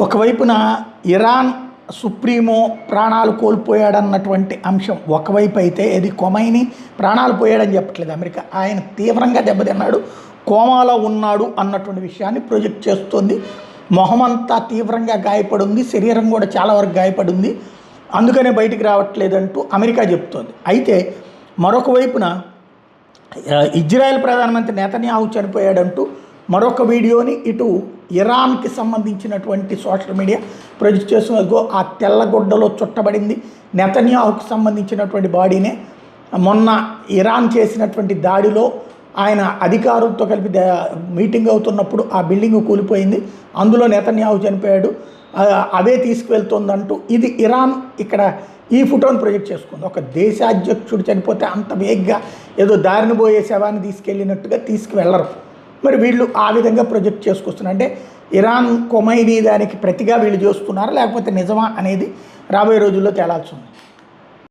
ఒకవైపున Iran supremo ప్రాణాలు కోల్పోయాడన్నటువంటి అంశం ఒకవైపు అయితే, ఇది కొమైనీ ప్రాణాలు పోయాడని చెప్పట్లేదు అమెరికా, ఆయన తీవ్రంగా దెబ్బతిన్నాడు, కోమాలో ఉన్నాడు అన్నటువంటి విషయాన్ని ప్రొజెక్ట్ చేస్తుంది. మొహమంతా తీవ్రంగా గాయపడింది, శరీరం కూడా చాలా వరకు గాయపడింది, అందుకనే బయటికి రావట్లేదంటూ అమెరికా చెప్తోంది. అయితే మరొక వైపున ఇజ్రాయెల్ ప్రధానమంత్రి నెతన్యాహు చనిపోయాడంటూ మరొక వీడియోని ఇటు ఇరాన్కి సంబంధించినటువంటి సోషల్ మీడియా ప్రొజెక్ట్ చేస్తున్నదిగో ఆ తెల్లగొడ్డలో చుట్టబడింది నెతన్యాహుకి సంబంధించినటువంటి బాడీనే. మొన్న ఇరాన్ చేసినటువంటి దాడిలో ఆయన అధికారులతో కలిపి మీటింగ్ అవుతున్నప్పుడు ఆ బిల్డింగ్ కూలిపోయింది, అందులో నెతన్యాహు చనిపోయాడు, అవే తీసుకువెళ్తుందంటూ ఇది ఇరాన్ ఇక్కడ ఈ ఫోటోని ప్రొజెక్ట్ చేసుకుంది. ఒక దేశాధ్యక్షుడు చనిపోతే అంత వేగ్గా ఏదో దారిన పోయే శవాన్ని తీసుకెళ్ళినట్టుగా తీసుకువెళ్ళరు. మరి వీళ్ళు ఆ విధంగా ప్రొజెక్ట్ చేసుకొస్తున్నారు. అంటే ఇరాన్ కొమైనీ దానికి ప్రతిగా వీళ్ళు చేస్తున్నారా లేకపోతే నిజమా అనేది రాబోయే రోజుల్లో తేలాల్సి ఉంది.